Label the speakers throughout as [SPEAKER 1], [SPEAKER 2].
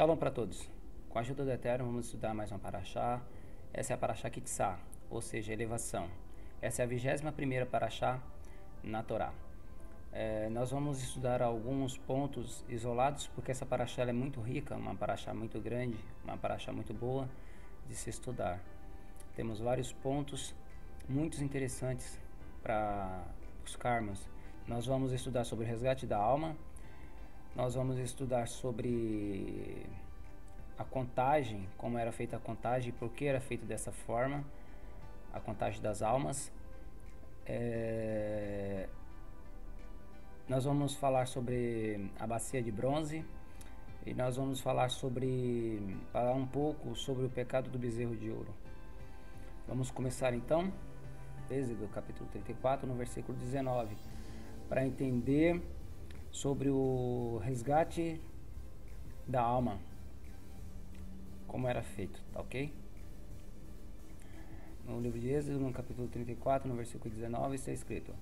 [SPEAKER 1] Shalom para todos. Com a ajuda do Eterno, vamos estudar mais uma paraxá. Essa é a paraxá Kitzá, ou seja, elevação. Essa é a 21ª paraxá na Torá. Nós vamos estudar alguns pontos isolados, porque essa paraxá é muito rica, uma paraxá muito grande, uma paraxá muito boa de se estudar. Temos vários pontos muito interessantes para buscarmos. Nós vamos estudar sobre o resgate da alma. Nós vamos estudar sobre a contagem, como era feita a contagem e por que era feita dessa forma, a contagem das almas. Nós vamos falar sobre a bacia de bronze e nós vamos falar um pouco sobre o pecado do bezerro de ouro. Vamos começar então, desde o capítulo 34, no versículo 19, para entender sobre o resgate da alma, como era feito, tá ok? No livro de Êxodo, no capítulo 34, no versículo 19, está escrito: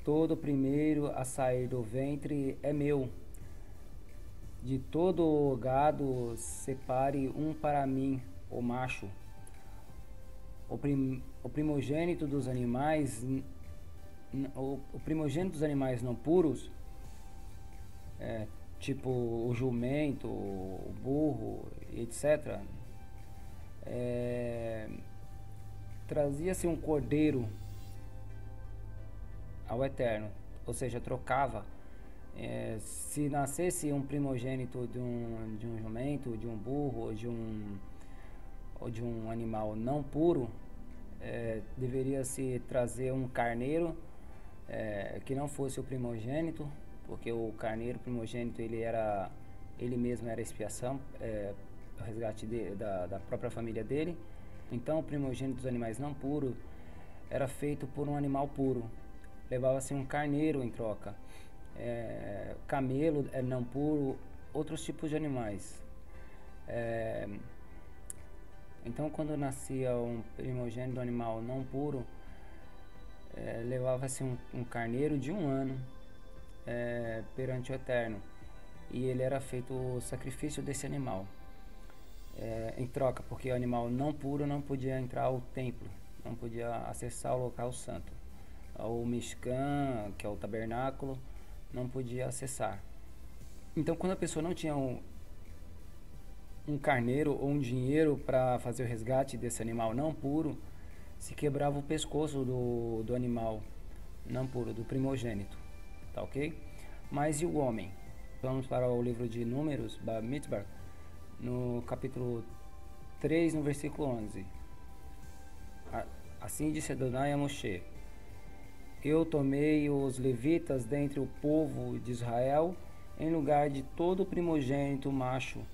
[SPEAKER 1] todo primeiro a sair do ventre é meu, de todo o gado separe um para mim, o macho. O primogênito dos animais não puros, tipo o jumento, o burro, etc., trazia-se um cordeiro ao Eterno, ou seja, trocava. Se nascesse um primogênito de um jumento, de um burro ou de um animal não puro, deveria se trazer um carneiro que não fosse o primogênito, porque o carneiro primogênito ele mesmo era expiação, o resgate da própria família dele. Então o primogênito dos animais não puros era feito por um animal puro, levava-se um carneiro em troca, camelo não puro, outros tipos de animais. Então quando nascia um primogênito do animal não puro, levava-se um carneiro de 1 ano perante o Eterno, e ele era feito o sacrifício desse animal em troca, porque o animal não puro não podia entrar ao templo, não podia acessar o local santo. O Mishkan, que é o tabernáculo, não podia acessar. Então quando a pessoa não tinha um carneiro ou um dinheiro para fazer o resgate desse animal não puro, se quebrava o pescoço do animal não puro, do primogênito, tá ok? Mas e o homem? Vamos para o livro de Números, Bamidbar, no capítulo 3, no versículo 11. Assim disse Adonai a Moshe: eu tomei os levitas dentre o povo de Israel, em lugar de todo primogênito macho,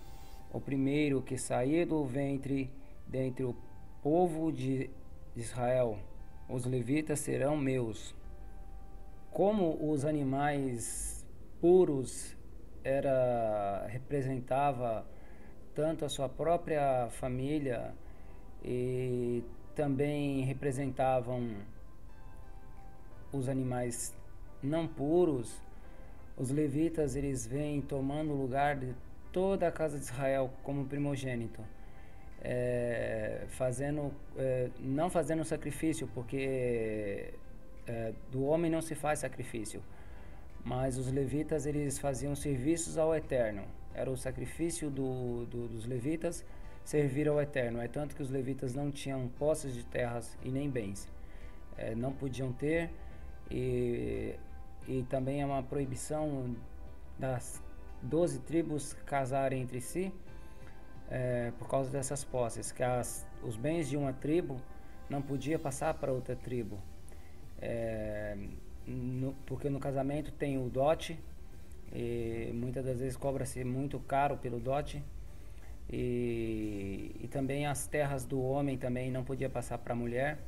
[SPEAKER 1] o primeiro que saía do ventre dentre o povo de Israel, os levitas serão meus. Como os animais puros representava tanto a sua própria família e também representavam os animais não puros, os levitas eles vêm tomando o lugar de toda a casa de Israel como primogênito, não fazendo sacrifício, porque do homem não se faz sacrifício, mas os levitas eles faziam serviços ao Eterno. Era o sacrifício dos levitas servir ao Eterno. É tanto que os levitas não tinham posses de terras e nem bens, não podiam ter, e também é uma proibição das 12 tribos casarem entre si, por causa dessas posses, que os bens de uma tribo não podia passar para outra tribo, porque no casamento tem o dote, e muitas das vezes cobra-se muito caro pelo dote, e também as terras do homem também não podia passar para a mulher.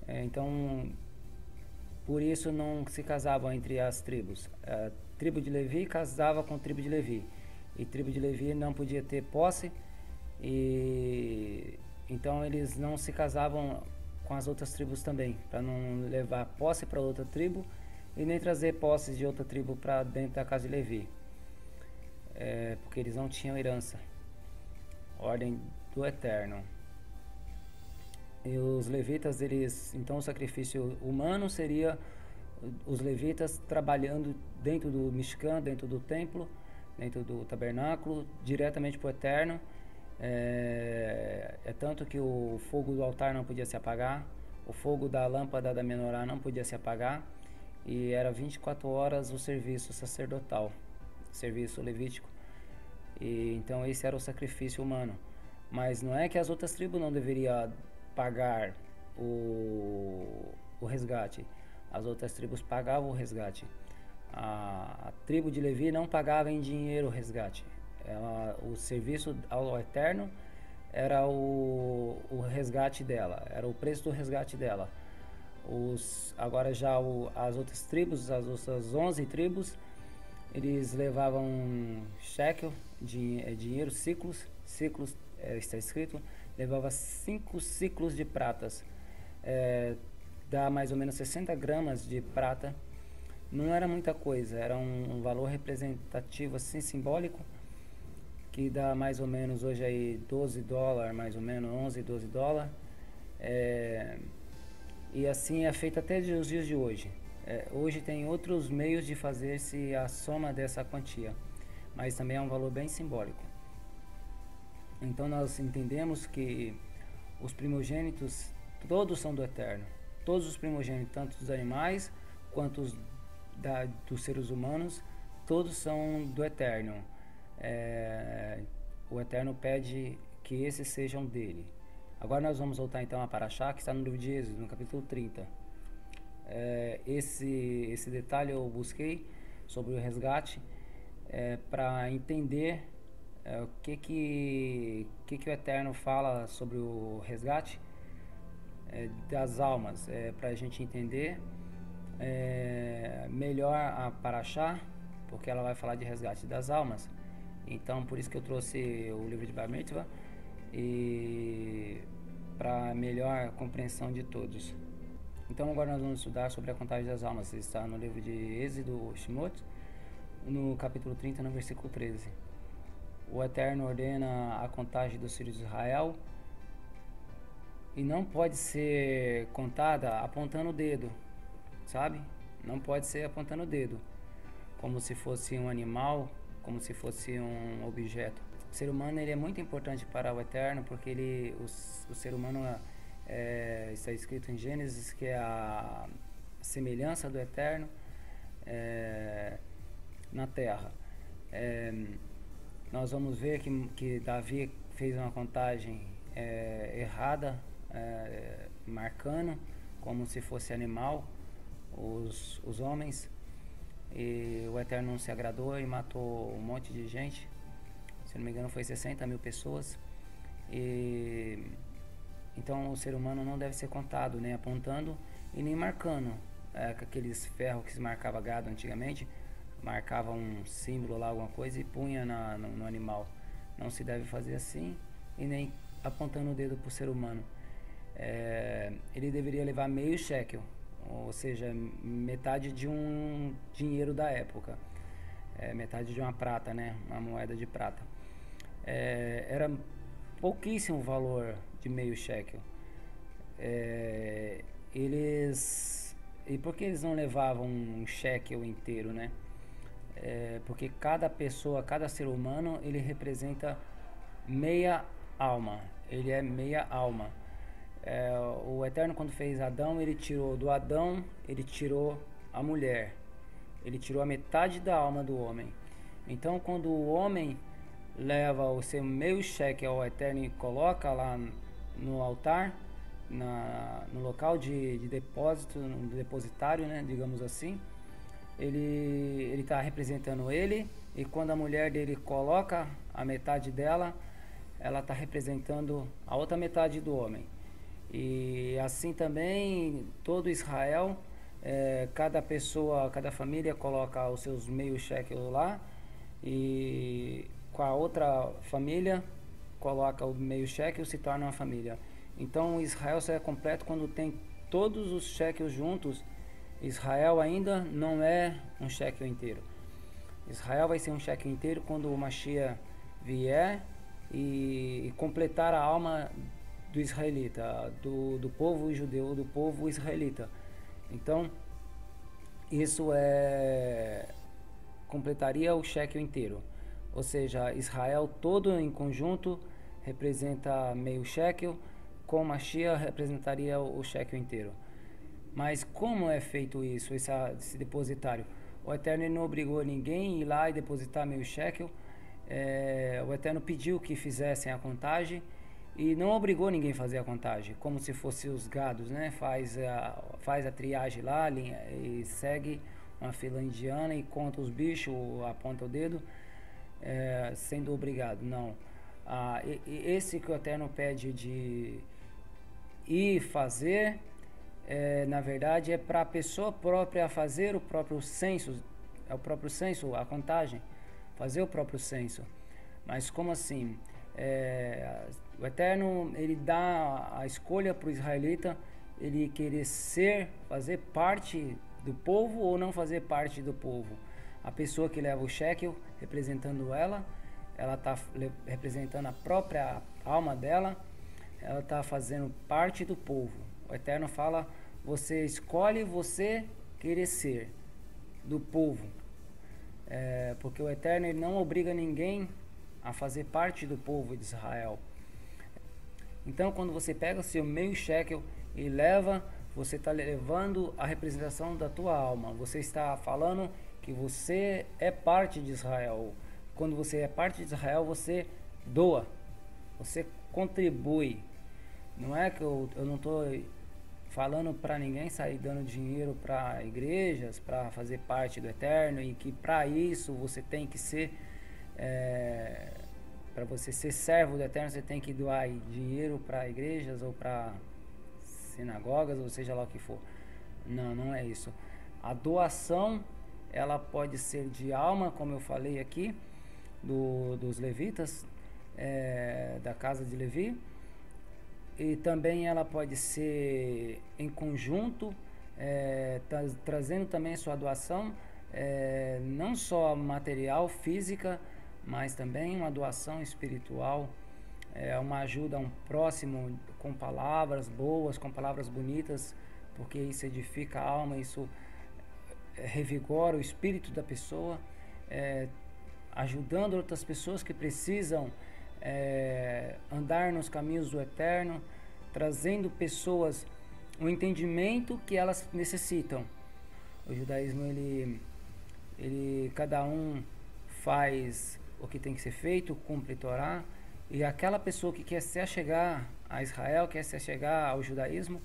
[SPEAKER 1] Então por isso não se casavam entre as tribos. A tribo de Levi casava com a tribo de Levi, e a tribo de Levi não podia ter posse, e então eles não se casavam com as outras tribos também, para não levar posse para outra tribo e nem trazer posses de outra tribo para dentro da casa de Levi. porque eles não tinham herança. Ordem do Eterno. E os levitas, então o sacrifício humano seria os levitas trabalhando dentro do Mishkan, dentro do templo, dentro do tabernáculo, diretamente para o Eterno. É tanto que o fogo do altar não podia se apagar, o fogo da lâmpada da menorá não podia se apagar, e era 24 horas o serviço sacerdotal, serviço levítico. E então esse era o sacrifício humano. Mas não é que as outras tribos não deveriam pagar o resgate. As outras tribos pagavam o resgate. A tribo de Levi não pagava em dinheiro o resgate. O serviço ao Eterno era o resgate dela, era o preço do resgate dela. Agora já as outras tribos, as outras 11 tribos, eles levavam shekel, dinheiro, ciclos, está escrito, levava 5 ciclos de pratas, dá mais ou menos 60 gramas de prata. Não era muita coisa, era um valor representativo, assim, simbólico, que dá mais ou menos hoje aí $12, mais ou menos, 11, $12. E assim é feito até os dias de hoje. Hoje tem outros meios de fazer-se a soma dessa quantia, mas também é um valor bem simbólico. Então nós entendemos que os primogênitos todos são do Eterno. Todos os primogênitos, tanto dos animais quanto dos seres humanos, todos são do Eterno. O Eterno pede que esses sejam dele. Agora nós vamos voltar então a Parashá, que está no livro de Êxodo, no capítulo 30. Esse detalhe eu busquei sobre o resgate para entender o que o Eterno fala sobre o resgate das almas, para a gente entender melhor a Parashá, porque ela vai falar de resgate das almas. Então por isso que eu trouxe o livro de Bar Mitzvah, e para melhor compreensão de todos. Então agora nós vamos estudar sobre a contagem das almas. Está no livro de Êxodo, Shemot, no capítulo 30, no versículo 13. O Eterno ordena a contagem dos filhos de Israel, e não pode ser contada apontando o dedo, sabe? Não pode ser apontando o dedo, como se fosse um animal, como se fosse um objeto. O ser humano, ele é muito importante para o Eterno, porque o ser humano está escrito em Gênesis que é a semelhança do Eterno na terra. Nós vamos ver que Davi fez uma contagem errada, marcando como se fosse animal os homens, e o Eterno não se agradou e matou um monte de gente. Se não me engano foi 60 mil pessoas. Então o ser humano não deve ser contado, nem apontando e nem marcando, com aqueles ferros que se marcava gado antigamente, marcava um símbolo lá, alguma coisa, e punha no animal. Não se deve fazer assim, e nem apontando o dedo para o ser humano. Ele deveria levar meio shekel, ou seja, metade de um dinheiro da época, metade de uma prata, né, uma moeda de prata. Era pouquíssimo o valor de meio shekel. E por que eles não levavam um shekel inteiro, né? Porque cada pessoa, cada ser humano, ele representa meia alma. Ele é meia alma. O Eterno, quando fez Adão, ele tirou do Adão, ele tirou a mulher, ele tirou a metade da alma do homem. Então quando o homem leva o seu meio shekel ao Eterno e coloca lá no altar, no local de depósito, no depositário, né, digamos assim, ele está representando ele, e quando a mulher dele coloca a metade dela, ela está representando a outra metade do homem. E assim também todo Israel, cada pessoa, cada família coloca os seus meio shekel lá, e com a outra família coloca o meio shekel, se torna uma família. Então Israel só é completo quando tem todos os shekels juntos. Israel ainda não é um shekel inteiro. Israel vai ser um shekel inteiro quando o Mashiach vier e completar a alma do israelita, do povo judeu, do povo israelita. Então, isso completaria o shekel inteiro. Ou seja, Israel todo em conjunto representa meio shekel, com Mashiach representaria o shekel inteiro. Mas como é feito isso, esse depositário? O Eterno não obrigou ninguém a ir lá e depositar meio shekel. O Eterno pediu que fizessem a contagem e não obrigou ninguém a fazer a contagem, como se fosse os gados, né? Faz a triagem lá e segue uma fila indiana e conta os bichos, aponta o dedo, sendo obrigado. Não. Esse que o Eterno pede de ir fazer, na verdade, é para a pessoa própria fazer o próprio censo, a contagem, fazer o próprio censo. Mas como assim? O Eterno, ele dá a escolha para o israelita, ele querer fazer parte do povo ou não fazer parte do povo. A pessoa que leva o shekel, representando ela está representando a própria alma dela, ela está fazendo parte do povo. O Eterno fala, você escolhe você querer ser do povo. Porque o Eterno, ele não obriga ninguém a fazer parte do povo de Israel. Então, quando você pega o seu meio shekel e leva, você está levando a representação da tua alma. Você está falando que você é parte de Israel. Quando você é parte de Israel, você doa, você contribui. Não é que eu não estou falando para ninguém sair dando dinheiro para igrejas, para fazer parte do Eterno, e que para isso você tem que ser, para você ser servo do Eterno, você tem que doar dinheiro para igrejas ou para sinagogas, ou seja lá o que for. Não, não é isso. A doação, ela pode ser de alma, como eu falei aqui, dos levitas, da casa de Levi, e também ela pode ser em conjunto, trazendo também sua doação, não só material, física, mas também uma doação espiritual, uma ajuda a um próximo com palavras boas, com palavras bonitas, porque isso edifica a alma, isso revigora o espírito da pessoa, ajudando outras pessoas que precisam andar nos caminhos do Eterno, trazendo pessoas o entendimento que elas necessitam. O judaísmo, ele cada um faz o que tem que ser feito, cumpre Torá, e aquela pessoa que quer se achegar a Israel, quer se achegar ao judaísmo,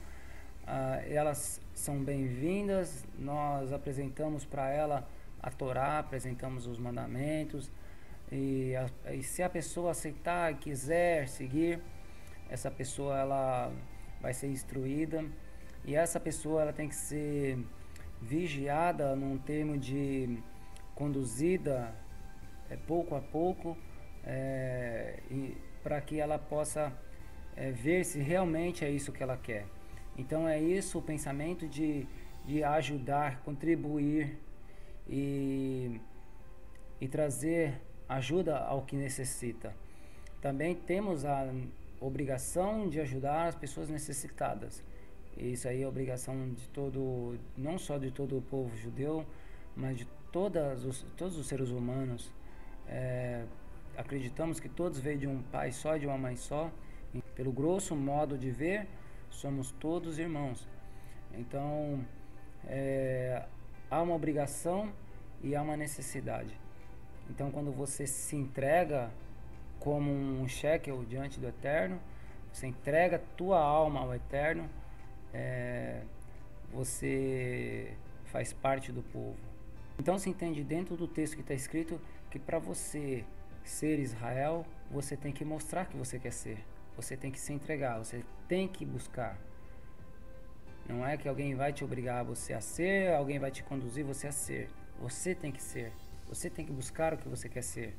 [SPEAKER 1] elas são bem-vindas. Nós apresentamos para ela a Torá, apresentamos os mandamentos, e se a pessoa aceitar e quiser seguir, essa pessoa ela vai ser instruída, e essa pessoa ela tem que ser vigiada num termo de conduzida pouco a pouco, para que ela possa ver se realmente é isso que ela quer. Então é isso o pensamento de ajudar, contribuir e trazer ajuda ao que necessita. Também temos a obrigação de ajudar as pessoas necessitadas. Isso aí é obrigação de não só de todo o povo judeu, mas de todos os seres humanos. Acreditamos que todos veio de um pai só, de uma mãe só. E pelo grosso modo de ver, somos todos irmãos. Então, há uma obrigação e há uma necessidade. Então, quando você se entrega como um shekel diante do Eterno, você entrega a tua alma ao Eterno, você faz parte do povo. Então se entende dentro do texto que está escrito que para você ser Israel, você tem que mostrar que você quer ser. Você tem que se entregar, você tem que buscar. Não é que alguém vai te obrigar a você a ser, alguém vai te conduzir você a ser. Você tem que ser. Você tem que buscar o que você quer ser.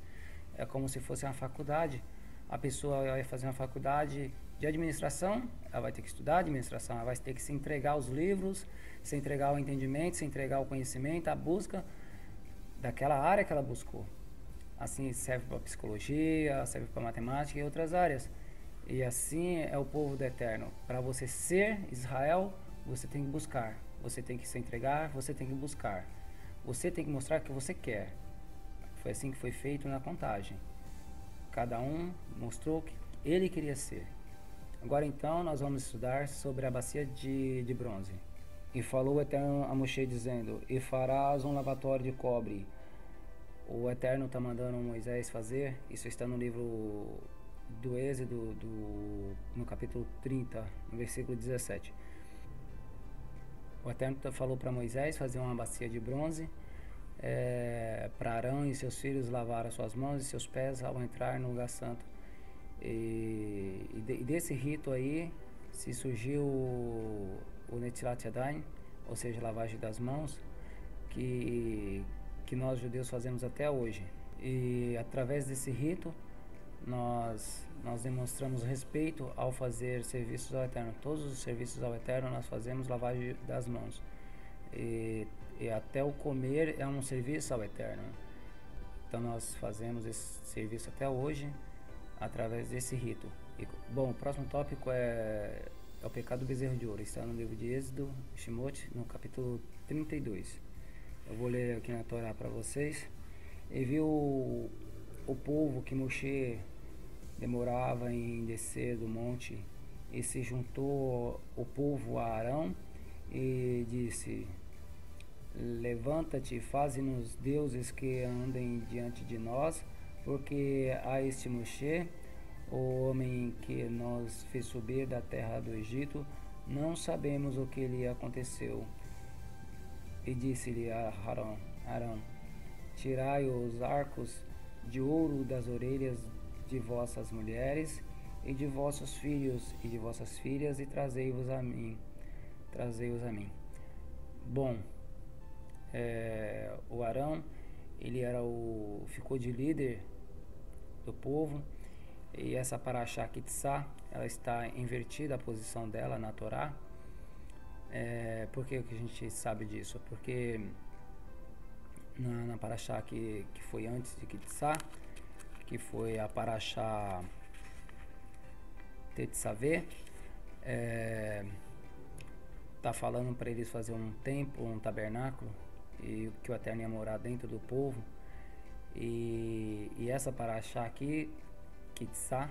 [SPEAKER 1] É como se fosse uma faculdade. A pessoa vai fazer uma faculdade de administração, ela vai ter que estudar administração, ela vai ter que se entregar aos livros, se entregar ao entendimento, se entregar ao conhecimento, à busca, daquela área que ela buscou. Assim serve para psicologia, serve para matemática e outras áreas. E assim é o povo do Eterno. Para você ser Israel, você tem que buscar. Você tem que se entregar, você tem que buscar. Você tem que mostrar o que você quer. Foi assim que foi feito na contagem. Cada um mostrou o que ele queria ser. Agora então nós vamos estudar sobre a bacia de bronze. E falou o Eterno a Moshe dizendo: E farás um lavatório de cobre. O Eterno está mandando Moisés fazer. Isso está no livro do Êxodo, no capítulo 30, no versículo 17. O Eterno falou para Moisés fazer uma bacia de bronze, para Arão e seus filhos lavar as suas mãos e seus pés ao entrar no lugar santo. E desse rito aí se surgiu o Netilat Yadayim, ou seja, lavagem das mãos, que nós judeus fazemos até hoje. E através desse rito nós demonstramos respeito ao fazer serviços ao Eterno. Todos os serviços ao Eterno nós fazemos lavagem das mãos. E até o comer é um serviço ao Eterno. Então nós fazemos esse serviço até hoje através desse rito. Bom, o próximo tópico é o pecado do bezerro de ouro. Está no livro de Êxodo, Shemot, no capítulo 32. Eu vou ler aqui na Torá para vocês. E viu o povo que Moshe demorava em descer do monte, e se juntou o povo a Arão e disse: Levanta-te, faze-nos deuses que andem diante de nós, porque a este Moshe, o homem que nos fez subir da terra do Egito, não sabemos o que lhe aconteceu. E disse-lhe a Arão: Tirai os arcos de ouro das orelhas de vossas mulheres e de vossos filhos e de vossas filhas, e trazei-os a mim. Bom, o Arão, ele ficou de líder do povo, e essa Parashá Kitsá, ela está invertida a posição dela na Torá. Por que a gente sabe disso? Porque na Parashá que foi antes de Kitsá, que foi a Parashá Tetzaveh, tá falando para eles fazer um templo, um tabernáculo, e que o Eterno ia morar dentro do povo. E essa Parashá aqui, Kitsá,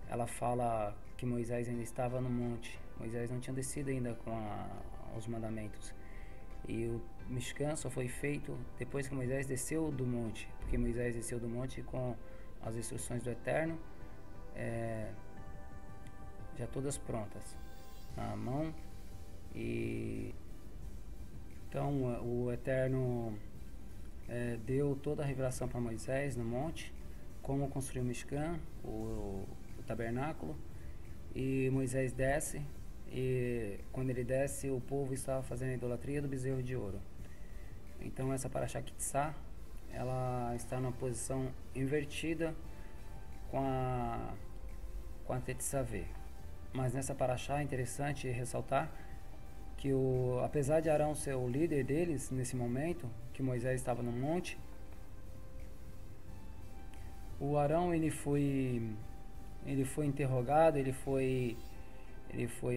[SPEAKER 1] ela fala que Moisés ainda estava no monte. Moisés não tinha descido ainda com os mandamentos. E o Mishkan só foi feito depois que Moisés desceu do monte, porque Moisés desceu do monte com as instruções do Eterno, já todas prontas na mão. E então o Eterno deu toda a revelação para Moisés no monte, como construir o Mishkan, o tabernáculo. E Moisés desce, e quando ele desce, o povo estava fazendo a idolatria do bezerro de ouro. Então essa Parashá Kitsá, ela está numa posição invertida com a Tetzaveh. Mas nessa Parashá é interessante ressaltar que apesar de Arão ser o líder deles nesse momento, que Moisés estava no monte, o Arão ele foi interrogado, ele foi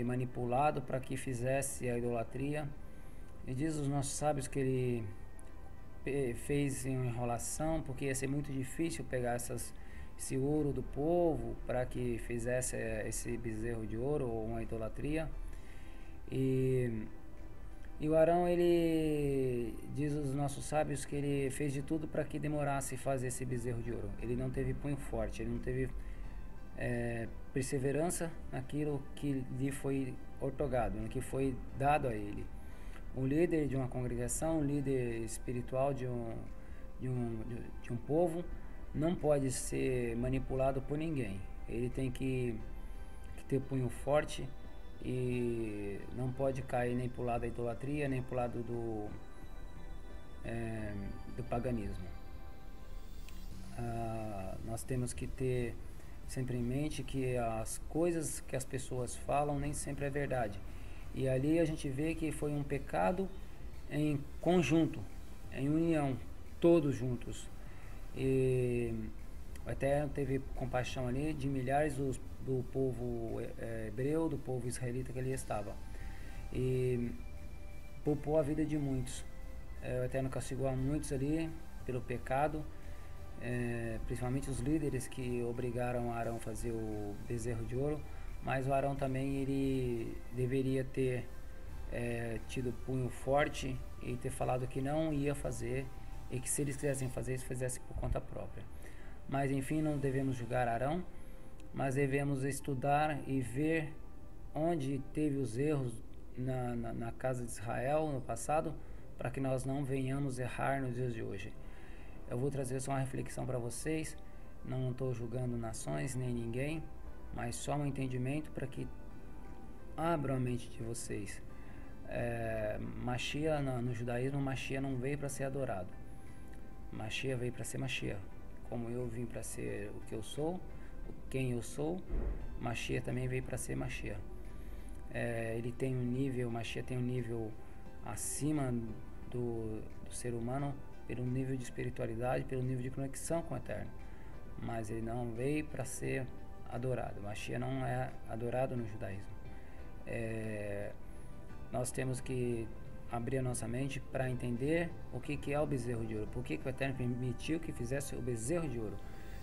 [SPEAKER 1] manipulado para que fizesse a idolatria. E diz os nossos sábios que ele fez em enrolação, porque ia ser muito difícil pegar esse ouro do povo para que fizesse esse bezerro de ouro ou uma idolatria. E o Arão, ele diz os nossos sábios que ele fez de tudo para que demorasse fazer esse bezerro de ouro. Ele não teve punho forte, ele não teve perseverança naquilo que lhe foi ortogado, no que foi dado a ele. Um líder de uma congregação, um líder espiritual de um povo, não pode ser manipulado por ninguém. Ele tem que ter punho forte e não pode cair nem para o lado da idolatria, nem para o lado do paganismo. Nós temos que ter sempre em mente que as coisas que as pessoas falam nem sempre é verdade. E ali a gente vê que foi um pecado em conjunto, em união. todos juntos. E o Eterno teve compaixão ali de milhares do povo hebreu, do povo israelita que ali estava. E poupou a vida de muitos. O Eterno castigou a muitos ali pelo pecado, principalmente os líderes que obrigaram Arão a fazer o bezerro de ouro, mas o Arão também ele deveria ter tido punho forte e ter falado que não ia fazer, e que se eles quisessem fazer, eles fizessem por conta própria. Mas enfim, não devemos julgar Arão, mas devemos estudar e ver onde teve os erros na casa de Israel no passado, para que nós não venhamos errar nos dias de hoje. Eu vou trazer só uma reflexão para vocês, não estou julgando nações nem ninguém, mas só um entendimento para que abram a mente de vocês. Mashiach, no judaísmo, Mashiach não veio para ser adorado. Mashiach veio para ser Mashiach. Como eu vim para ser o que eu sou, quem eu sou, Mashiach também veio para ser Mashiach. Ele tem um nível, Mashiach tem um nível acima do ser humano, pelo nível de espiritualidade, pelo nível de conexão com o Eterno. Mas ele não veio para ser adorado. Mashiach não é adorado no judaísmo. Nós temos que abrir a nossa mente para entender o que é o bezerro de ouro. Por que o Eterno permitiu que fizesse o bezerro de ouro?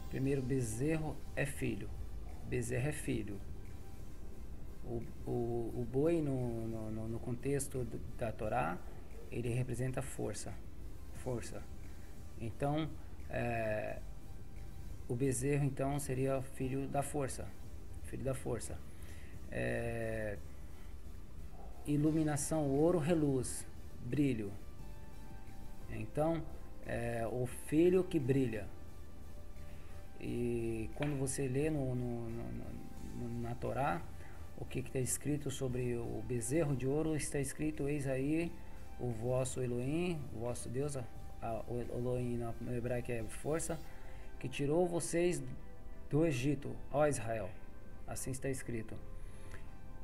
[SPEAKER 1] Primeiro, bezerro é filho. Bezerro é filho. O boi, no contexto da Torá, ele representa força. Então, o bezerro, então, seria filho da força. Iluminação, ouro reluz, brilho. Então, o filho que brilha. E quando você lê na Torá, o que está escrito sobre o bezerro de ouro, está escrito: eis aí o vosso Elohim, o vosso Deus, o Elohim no hebraico é força, que tirou vocês do Egito, ó Israel. Assim está escrito.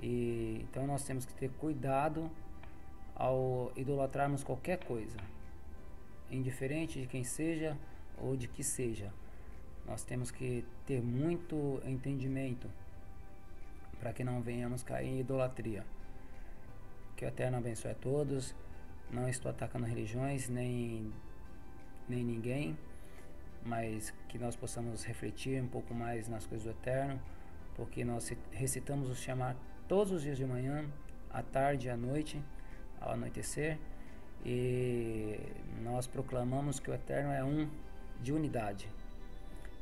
[SPEAKER 1] E então nós temos que ter cuidado ao idolatrarmos qualquer coisa, indiferente de quem seja ou de que seja. Nós temos que ter muito entendimento para que não venhamos cair em idolatria. Que o Eterno abençoe a todos. Não estou atacando religiões nem ninguém, mas que nós possamos refletir um pouco mais nas coisas do Eterno, porque nós recitamos o chamar todos os dias de manhã, à tarde e à noite, ao anoitecer, e nós proclamamos que o Eterno é um, de unidade.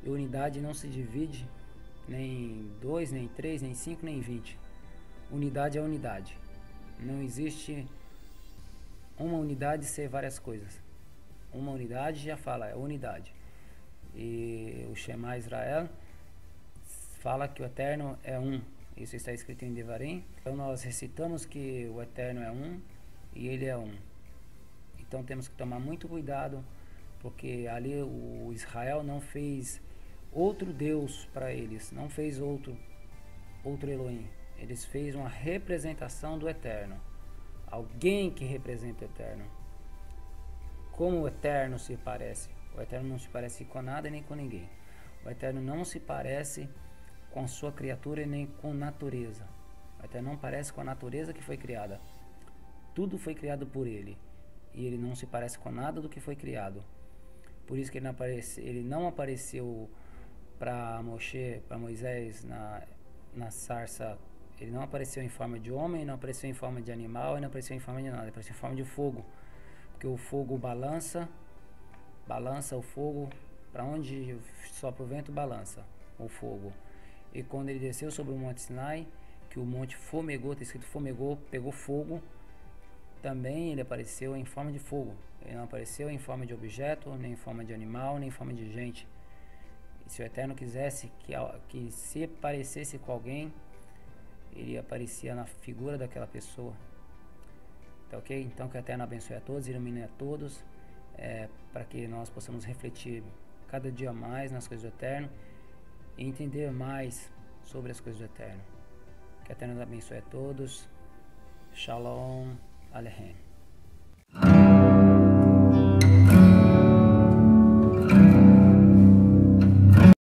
[SPEAKER 1] E unidade não se divide nem 2, nem 3, nem 5, nem 20. Unidade é unidade. Não existe uma unidade ser várias coisas. Uma unidade já fala, é unidade. E o Shema Israel fala que o Eterno é um. Isso está escrito em Devarim. Então nós recitamos que o Eterno é um e Ele é um. Então temos que tomar muito cuidado, porque ali o Israel não fez outro Deus para eles, não fez outro Elohim. Eles fez uma representação do Eterno, alguém que representa o Eterno. Como o Eterno se parece? O Eterno não se parece com nada nem com ninguém. O Eterno não se parece com sua criatura e nem com natureza. O Eterno não parece com a natureza que foi criada. Tudo foi criado por Ele, e Ele não se parece com nada do que foi criado. Por isso que Ele não apareceu para Moisés na sarça. Ele não apareceu em forma de homem, não apareceu em forma de animal, e não apareceu em forma de nada. Ele apareceu em forma de fogo, porque o fogo balança o fogo, para onde sopra o vento balança o fogo. E quando ele desceu sobre o monte Sinai, que o monte fumegou, está escrito fumegou, pegou fogo, também ele apareceu em forma de fogo. Ele não apareceu em forma de objeto, nem em forma de animal, nem em forma de gente. E se o Eterno quisesse que se parecesse com alguém, ele aparecia na figura daquela pessoa. Tá ok? Então que o Eterno abençoe a todos, ilumine a todos, para que nós possamos refletir cada dia mais nas coisas do Eterno e entender mais sobre as coisas do Eterno. Que o Eterno abençoe a todos. Shalom Aleichem.